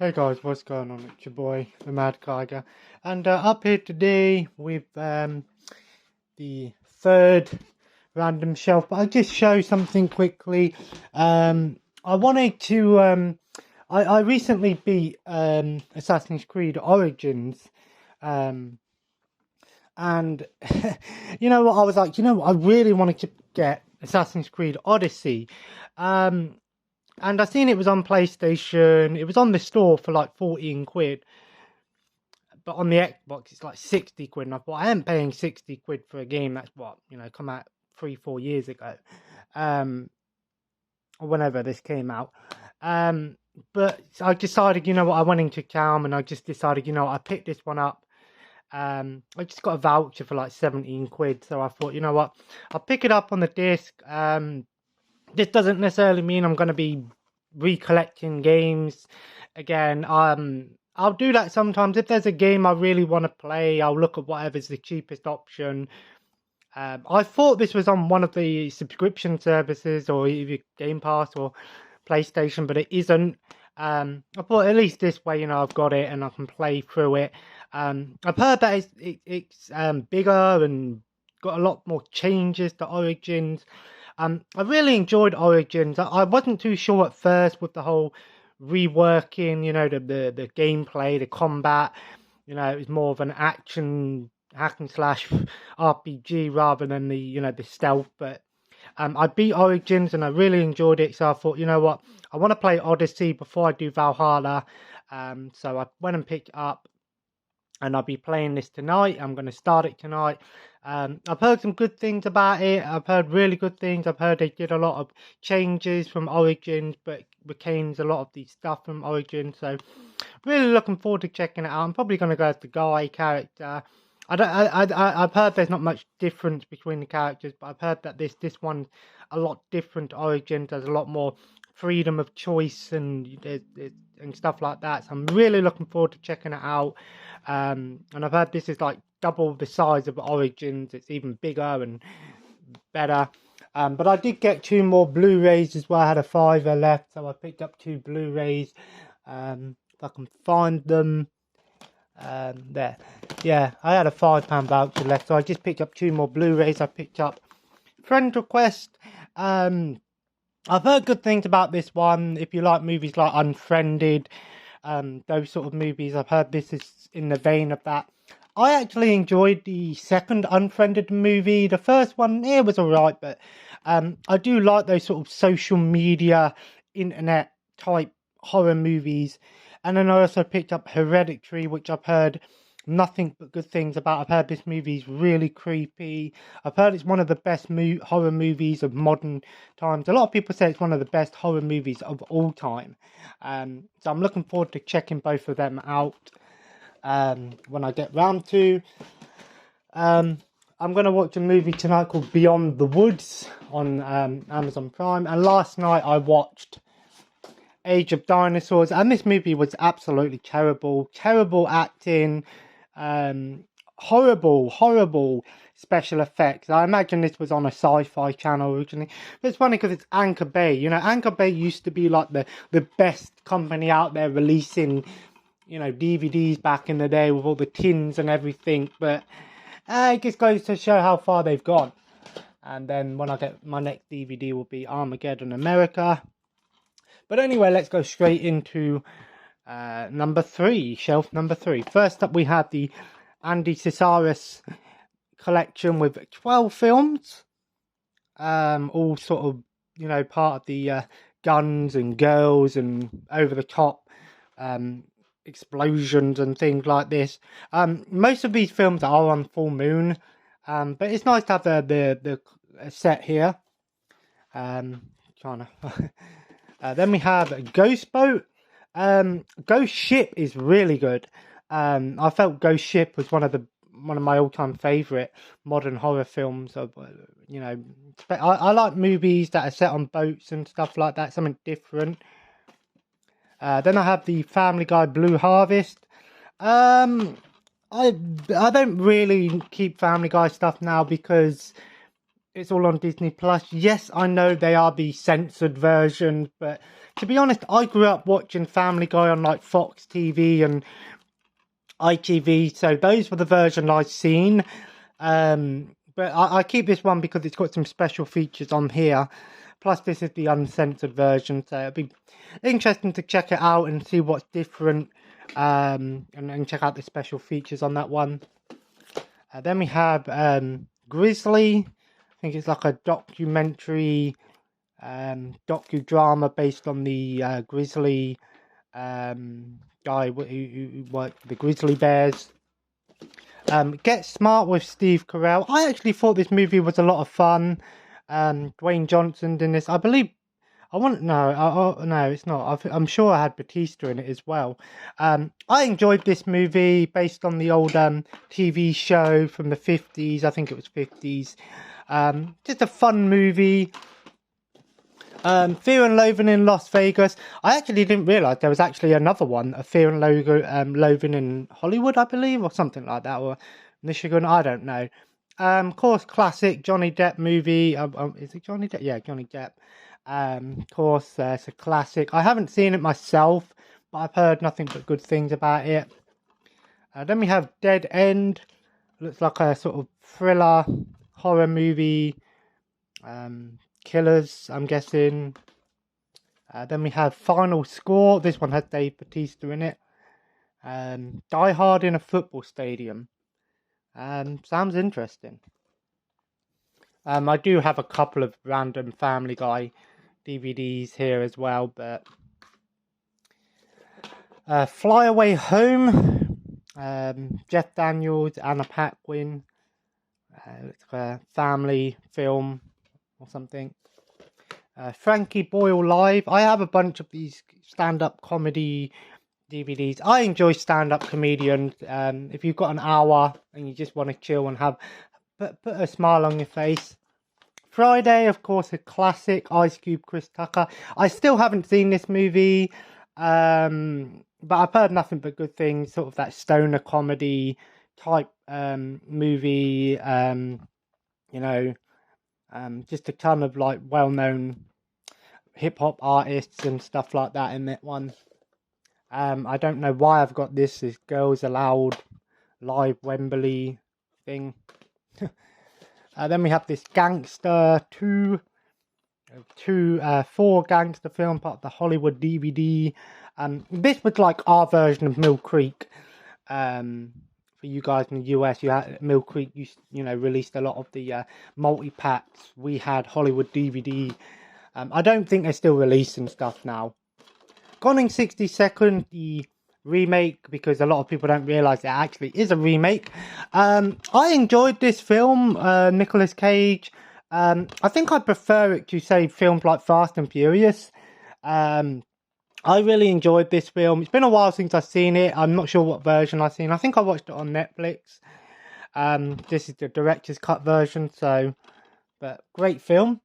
Hey guys, what's going on? It's your boy, the Mad Geiger, and up here today with the third random shelf. But I'll just show something quickly. I wanted to. I recently beat Assassin's Creed Origins, um, and you know what? I was like, you know what? I really wanted to get Assassin's Creed Odyssey. And I seen it was on PlayStation. It was on the store for like 14 quid. But on the Xbox, it's like 60 quid. And I thought, I am paying 60 quid for a game that's come out 3-4 years ago. Or whenever this came out. But I decided, you know what, I went into Calm and I just decided, you know, I picked this one up. I just got a voucher for like 17 quid. So I thought, you know what, I'll pick it up on the disc. This doesn't necessarily mean I'm going to be recollecting games again. I'll do that sometimes. If there's a game I really want to play, I'll look at whatever's the cheapest option. I thought this was on one of the subscription services or either Game Pass or PlayStation, but it isn't. I thought at least this way, you know, I've got it and I can play through it. I've heard that it's bigger and got a lot more changes to Origins. I really enjoyed Origins. I wasn't too sure at first with the whole reworking, you know, the gameplay, the combat. You know, it was more of an action hack and slash RPG rather than the stealth. But I beat Origins and I really enjoyed it. So I thought, you know what, I want to play Odyssey before I do Valhalla. So I went and picked it up. And I'll be playing this tonight. I'm going to start it tonight. I've heard some good things about it. I've heard really good things. I've heard they did a lot of changes from Origins, but retains a lot of the stuff from Origins. So really looking forward to checking it out. I'm probably going to go as the guy character. I've heard there's not much difference between the characters, but I've heard that this one's a lot different to Origins. There's a lot more freedom of choice and stuff like that. So I'm really looking forward to checking it out. And I've heard this is like double the size of Origins. It's even bigger and better. But I did get 2 more Blu-rays as well. I had a fiver left, so I picked up 2 Blu-rays. If I can find them. There. Yeah, I had a £5 voucher left, so I just picked up 2 more Blu-rays. I picked up Friend Request. I've heard good things about this one. If you like movies like Unfriended, those sort of movies, I've heard this is in the vein of that. I actually enjoyed the second Unfriended movie. The first one, it was alright, but I do like those sort of social media, internet type horror movies. And then I also picked up Hereditary, which I've heard nothing but good things about. I've heard this movie's really creepy. I've heard it's one of the best horror movies of modern times. A lot of people say it's one of the best horror movies of all time. So I'm looking forward to checking both of them out when I get round to. I'm going to watch a movie tonight called Beyond the Woods on Amazon Prime. And last night I watched Age of Dinosaurs, and this movie was absolutely terrible acting, horrible special effects. I imagine this was on a sci-fi channel originally, but it's funny because it's Anchor Bay. You know, Anchor Bay used to be like the best company out there releasing, you know, DVDs back in the day with all the tins and everything, but it just goes to show how far they've gone. And then when I get my next DVD will be Armageddon America. But anyway, let's go straight into number 3, shelf number 3. First up, we have the Andy Cisaris collection with 12 films. All sort of, you know, part of the guns and girls and over-the-top explosions and things like this. Most of these films are on full moon, but it's nice to have the set here. Trying to... then we have Ghost Boat. Ghost Ship is really good. I felt Ghost Ship was one of my all-time favourite modern horror films. Of you know, I like movies that are set on boats and stuff like that. Something different. Then I have the Family Guy Blue Harvest. I don't really keep Family Guy stuff now because it's all on Disney Plus. Yes, I know they are the censored versions, but to be honest, I grew up watching Family Guy on like Fox TV and ITV, so those were the versions I've seen. But I keep this one because it's got some special features on here. Plus, this is the uncensored version, so it'll be interesting to check it out and see what's different, and check out the special features on that one. Then we have Grizzly. I think it's like a documentary, docudrama based on the Grizzly guy who worked for the Grizzly Bears. Get Smart with Steve Carell. I actually thought this movie was a lot of fun. Dwayne Johnson in this. I believe. No, it's not. I'm sure I had Batista in it as well. I enjoyed this movie based on the old TV show from the 50s. I think it was 50s. Just a fun movie. Fear and Loathing in Las Vegas. I actually didn't realise there was actually another one, a Fear and Loathing in Hollywood, I believe, or something like that, or Michigan, I don't know. Of course, classic Johnny Depp movie. Is it Johnny Depp? Yeah, Johnny Depp. Of course, it's a classic. I haven't seen it myself, but I've heard nothing but good things about it. Then we have Dead End. Looks like a sort of thriller, horror movie. Killers, I'm guessing. Then we have Final Score. This one has Dave Bautista in it. Die Hard in a Football Stadium. Sounds interesting. I do have a couple of random Family Guy DVDs here as well, but Fly Away Home. Jeff Daniels, Anna Paquin. It's a family film or something. Frankie Boyle Live. I have a bunch of these stand-up comedy DVDs. I enjoy stand-up comedians. If you've got an hour and you just want to chill and put a smile on your face. Friday, of course, a classic. Ice Cube, Chris Tucker. I still haven't seen this movie, but I've heard nothing but good things. Sort of that stoner comedy type movie. Just a ton of like well-known hip-hop artists and stuff like that in that one. I don't know why I've got this Girls Aloud live Wembley thing. Then we have this Gangster 4 gangster film, part of the Hollywood DVD. This was like our version of Mill Creek. For you guys in the US, Mill Creek released a lot of the multi-packs. We had Hollywood DVD. I don't think they're still releasing stuff now. Gone in 60 Seconds, the remake, because a lot of people don't realise it actually is a remake. I enjoyed this film, Nicolas Cage. I think I prefer it to, say, films like Fast and Furious. I really enjoyed this film. It's been a while since I've seen it. I'm not sure what version I've seen. I think I watched it on Netflix. This is the director's cut version, but great film.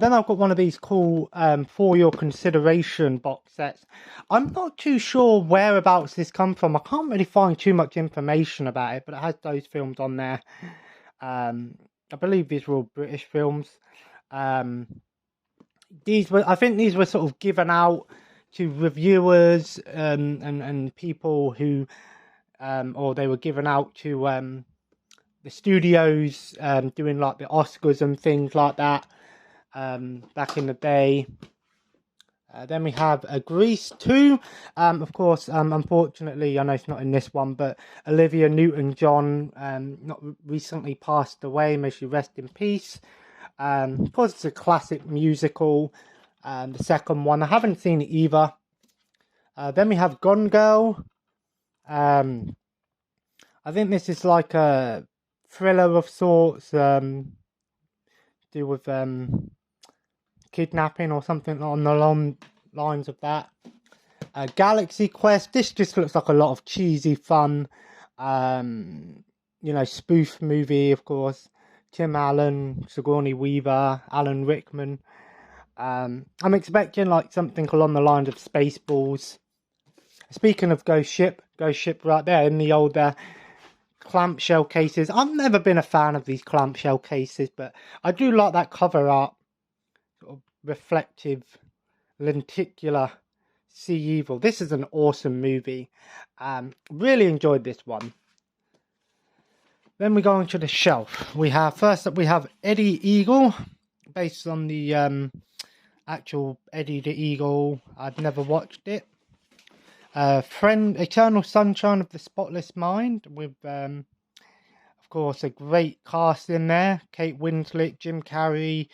Then I've got one of these cool For Your Consideration box sets. I'm not too sure whereabouts this comes from. I can't really find too much information about it, but it has those films on there. I believe these were all British films. I think these were sort of given out to reviewers and people who, or they were given out to the studios doing like the Oscars and things like that. Back in the day. Then we have Grease 2. Of course, unfortunately, I know it's not in this one, but Olivia Newton-John not recently passed away. May she rest in peace. Of course, it's a classic musical. The second one, I haven't seen it either. Then we have Gone Girl. I think this is like a thriller of sorts. Do with kidnapping or something on the long lines of that. Galaxy Quest. This just looks like a lot of cheesy fun, spoof movie, of course. Tim Allen, Sigourney Weaver, Alan Rickman. I'm expecting like something along the lines of Spaceballs. Speaking of Ghost Ship right there in the old clamshell cases. I've never been a fan of these clamshell cases, but I do like that cover art, sort of reflective, lenticular sea evil. This is an awesome movie. Really enjoyed this one. Then we go into the shelf. First up we have Eddie Eagle, based on the actual Eddie the Eagle. I've never watched it. Eternal Sunshine of the Spotless Mind, with of course a great cast in there: Kate Winslet, Jim Carrey,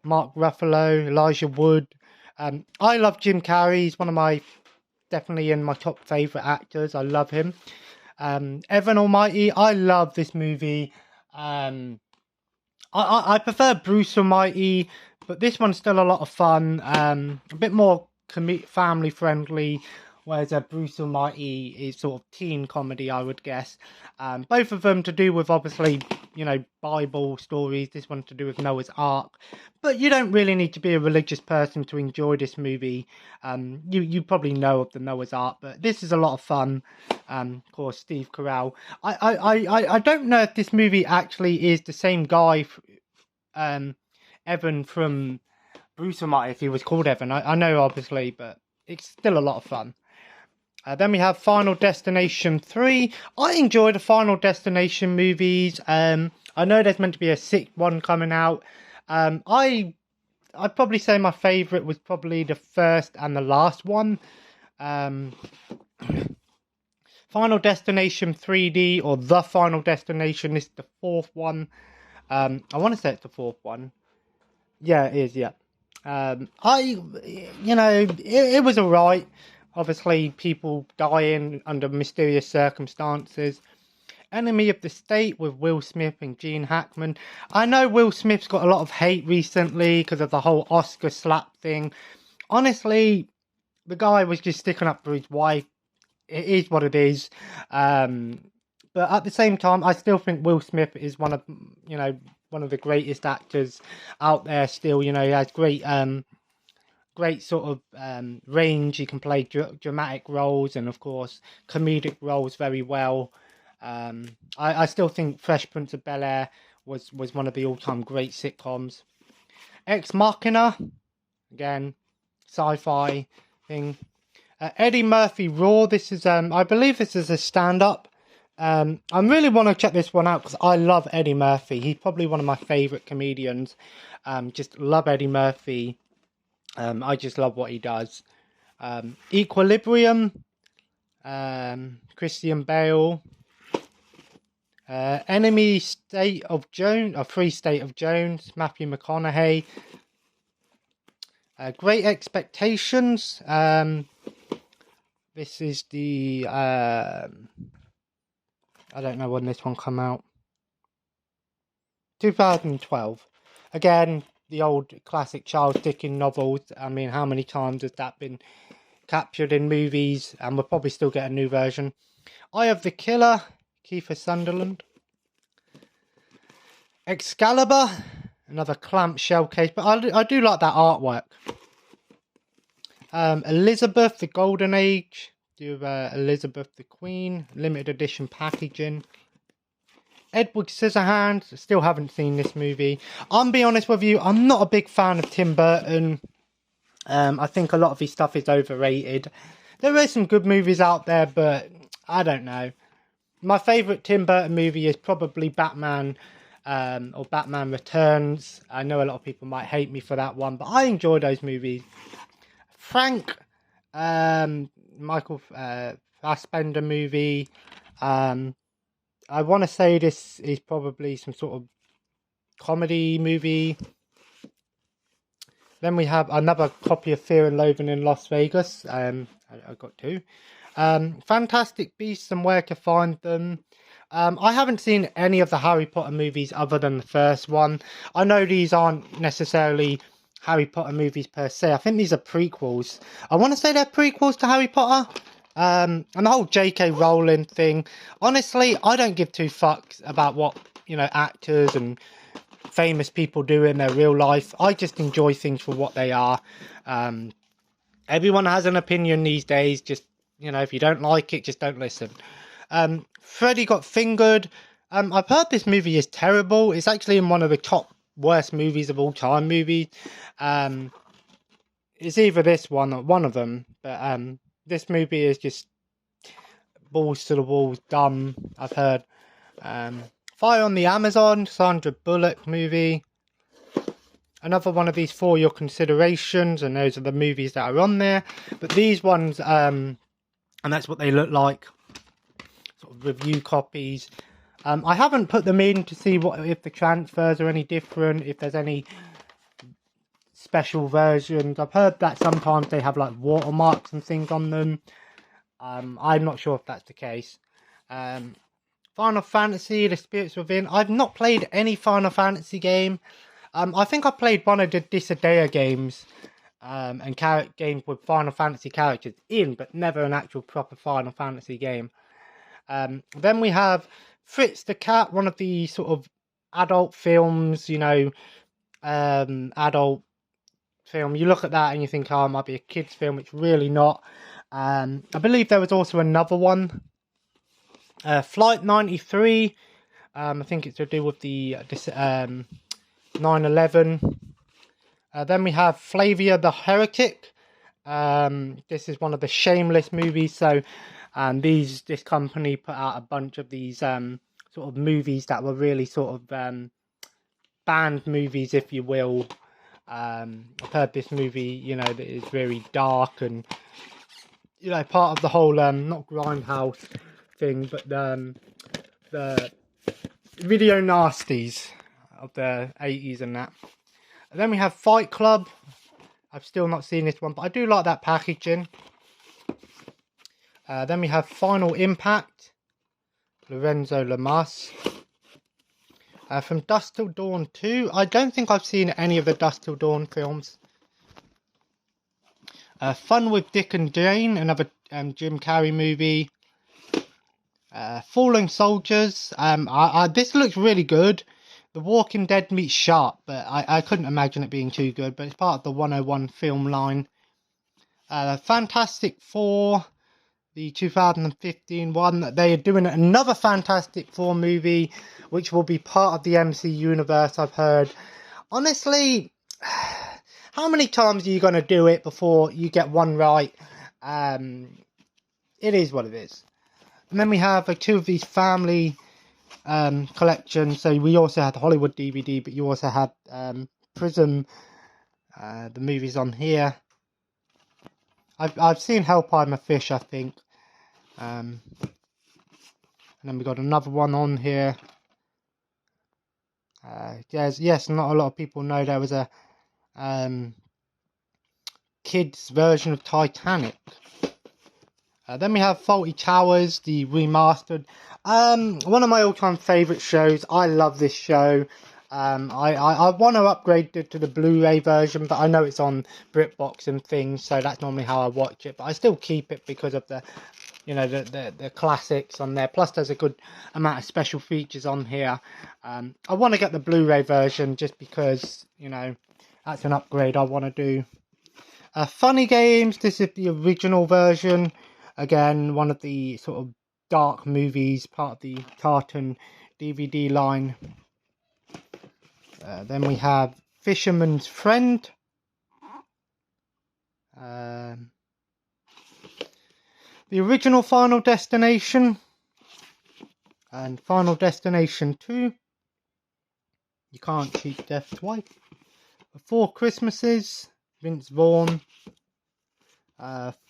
Mark Ruffalo, Elijah Wood. I love Jim Carrey. He's one of my, definitely in my top favourite actors. I love him. Evan Almighty, I love this movie. I prefer Bruce Almighty, but this one's still a lot of fun. A bit more family friendly, whereas Bruce Almighty is sort of teen comedy, I would guess. Both of them to do with, obviously, you know, Bible stories. This one to do with Noah's Ark. But you don't really need to be a religious person to enjoy this movie. You probably know of the Noah's Ark, but this is a lot of fun. Of course, Steve Carell. I don't know if this movie actually is the same guy, Evan from Bruce Almighty, if he was called Evan. I know, obviously, but it's still a lot of fun. Then we have Final Destination 3. I enjoy the Final Destination movies. I know there's meant to be a sixth one coming out. I'd probably say my favourite was probably the first and the last one. Final Destination 3D, or The Final Destination, is the fourth one. I want to say it's the fourth one. Yeah, it is, yeah. It was alright. Obviously, people dying under mysterious circumstances. Enemy of the State with Will Smith and Gene Hackman. I know Will Smith's got a lot of hate recently because of the whole Oscar slap thing. Honestly, the guy was just sticking up for his wife. It is what it is. But at the same time, I still think Will Smith is one of the greatest actors out there still. You know, he has great sort of range. He can play dramatic roles and, of course, comedic roles very well. I still think Fresh Prince of Bel-Air was one of the all-time great sitcoms. Ex Machina, again, sci-fi thing. Eddie Murphy Raw. This is I believe this is a stand-up. I really want to check this one out because I love Eddie Murphy. He's probably one of my favourite comedians. Just love Eddie Murphy. I just love what he does. Equilibrium, Christian Bale, Enemy State of Jones, or Free State of Jones, Matthew McConaughey. Great Expectations. This is the I don't know when this one came out. 2012. Again, the old classic Charles Dickens novels. I mean, how many times has that been captured in movies? And we'll probably still get a new version. Eye of the Killer, Kiefer Sutherland. Excalibur, another clamshell case, but I do like that artwork. Elizabeth, the Golden Age, Elizabeth the Queen, limited edition packaging. Edward Scissorhands, still haven't seen this movie. I'll be honest with you, I'm not a big fan of Tim Burton. I think a lot of his stuff is overrated. There are some good movies out there, but I don't know. My favourite Tim Burton movie is probably Batman, or Batman Returns. I know a lot of people might hate me for that one, but I enjoy those movies. Frank, Michael Fassbender movie. I want to say this is probably some sort of comedy movie. Then we have another copy of Fear and Loathing in Las Vegas. I got two. Fantastic Beasts and Where to Find Them. I haven't seen any of the Harry Potter movies other than the first one. I know these aren't necessarily Harry Potter movies per se. I think these are prequels. I want to say they're prequels to Harry Potter. And the whole J.K. Rowling thing. Honestly, I don't give two fucks about what, actors and famous people do in their real life. I just enjoy things for what they are. Everyone has an opinion these days. Just, if you don't like it, just don't listen. Freddie Got Fingered. I've heard this movie is terrible. It's actually in one of the top worst movies of all time movies. It's either this one or one of them. But this movie is just balls to the walls, dumb, I've heard. Fire on the Amazon, Sandra Bullock movie. Another one of these for your considerations, and those are the movies that are on there. But these ones, and that's what they look like, sort of review copies. I haven't put them in to see if the transfers are any different, if there's any special versions. I've heard that sometimes they have like watermarks and things on them. I'm not sure if that's the case. Final Fantasy, The Spirits Within. I've not played any Final Fantasy game. I think I played one of the Disadea games, and games with Final Fantasy characters in, but never an actual proper Final Fantasy game. Then we have Fritz the Cat, one of the sort of adult films, you know, adult film. You look at that and you think, oh, it might be a kid's film. It's really not. I believe there was also another one, Flight 93. I think it's to do with the 9/11. Then we have Flavia the Heretic. This is one of the Shameless movies. So this company put out a bunch of these sort of movies that were really sort of banned movies, if you will. I've heard this movie, you know, that is very dark and, you know, part of the whole not Grindhouse thing, but the video nasties of the 80s and that. And then we have Fight Club. I've still not seen this one, but I do like that packaging. Then we have Final Impact, Lorenzo Lamas. From Dusk Till Dawn 2. I don't think I've seen any of the Dusk Till Dawn films. Fun with Dick and Jane, another Jim Carrey movie. Falling Soldiers. This looks really good. The Walking Dead meets Sharp, but I couldn't imagine it being too good. But it's part of the 101 film line. Fantastic Four, the 2015 one. They are doing another Fantastic Four movie, which will be part of the MC universe, I've heard. Honestly, how many times are you going to do it before you get one right? It is what it is. And then we have two of these family collections. So we also had the Hollywood DVD, but you also had Prism, the movies on here. I've seen Help I'm a Fish, I think. And then we got another one on here. Yes, not a lot of people know there was a kids version of Titanic. Then we have Fawlty Towers, the remastered. One of my all-time favourite shows. I love this show. I want to upgrade it to the Blu-ray version, but I know it's on BritBox and things, so that's normally how I watch it. But I still keep it because of the, you know, the classics on there. Plus, there's a good amount of special features on here. I want to get the Blu-ray version just because, you know, that's an upgrade I want to do. Funny Games. This is the original version. Again, one of the sort of dark movies, part of the cartoon DVD line. Then we have Fisherman's Friend. The original Final Destination. And Final Destination 2. You can't cheat death twice. Four Christmases. Vince Vaughn.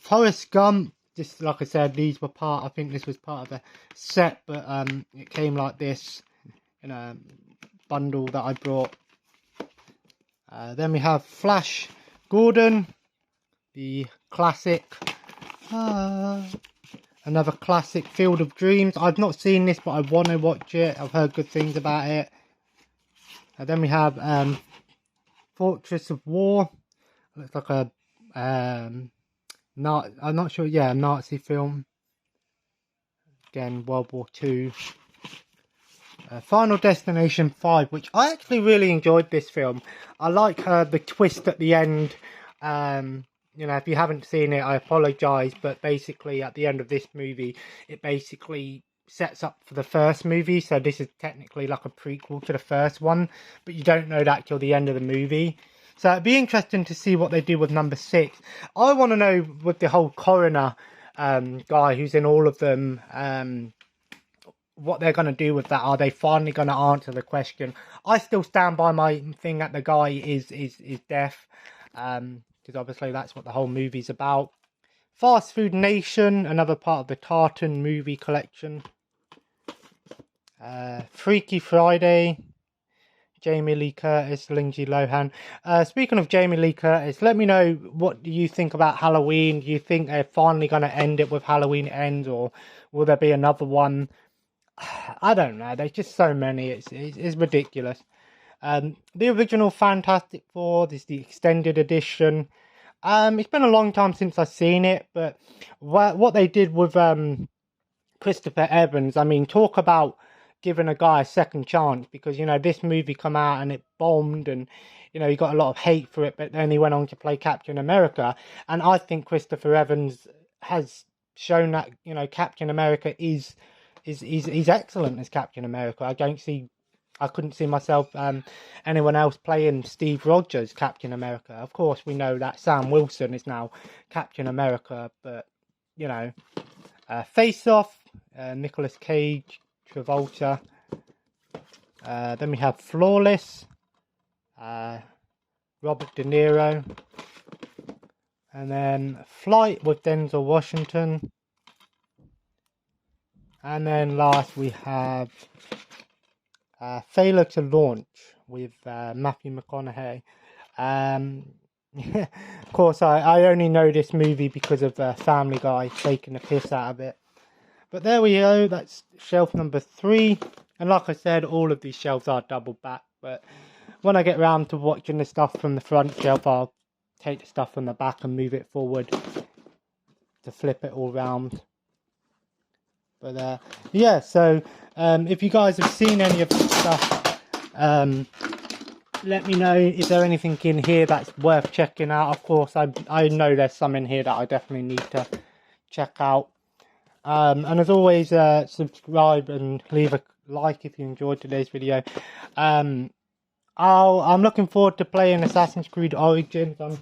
Forrest Gump. Just like I said, these were part. I think this was part of a set, but it came like this in a bundle that I brought. Then we have Flash Gordon, the classic. Another classic, Field of Dreams. I've not seen this, but I want to watch it. I've heard good things about it. Then we have Fortress of War. Looks like a I'm not sure. Yeah, a Nazi film. Again, World War II. Final Destination 5, which I actually really enjoyed this film. I like the twist at the end. You know, if you haven't seen it, I apologise, but basically at the end of this movie, it basically sets up for the first movie, so this is technically like a prequel to the first one, but you don't know that till the end of the movie. So it'd be interesting to see what they do with number 6. I want to know with the whole coroner guy who's in all of them, what they're going to do with that. Are they finally going to answer the question? I still stand by my thing that the guy is deaf, because obviously that's what the whole movie's about. Fast Food Nation, another part of the Tartan movie collection. Freaky Friday, Jamie Lee Curtis, Lindsay Lohan. Speaking of Jamie Lee Curtis, let me know what do you think about Halloween. Do you think they're finally going to end it with Halloween Ends, or will there be another one? I don't know. There's just so many. It's ridiculous. The original Fantastic Four. This is the extended edition. It's been a long time since I've seen it, but what they did with Christopher Evans, I mean, talk about giving a guy a second chance, because, you know, this movie come out and it bombed, and, you know, he got a lot of hate for it, but then he went on to play Captain America, and I think Christopher Evans has shown that, you know, Captain America is excellent as Captain America. I couldn't see myself anyone else playing Steve Rogers Captain America. Of course, we know that Sam Wilson is now Captain America, but, you know, Face Off, Nicolas Cage, Travolta. Then we have Flawless, Robert De Niro, and then Flight with Denzel Washington, and then last we have Failure to Launch with Matthew McConaughey. Of course, I only know this movie because of Family Guy taking the piss out of it. But there we go, that's shelf number 3. And like I said, all of these shelves are double back. But when I get round to watching the stuff from the front shelf, I'll take the stuff from the back and move it forward to flip it all round. But yeah, so if you guys have seen any of this stuff, let me know. Is there anything in here that's worth checking out? Of course, I know there's some in here that I definitely need to check out. And as always, subscribe and leave a like if you enjoyed today's video. I'm looking forward to playing Assassin's Creed Origins. I'm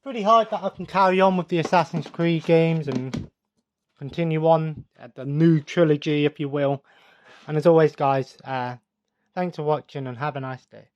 pretty hyped that I can carry on with the Assassin's Creed games and continue on the new trilogy, if you will. And as always, guys, thanks for watching and have a nice day.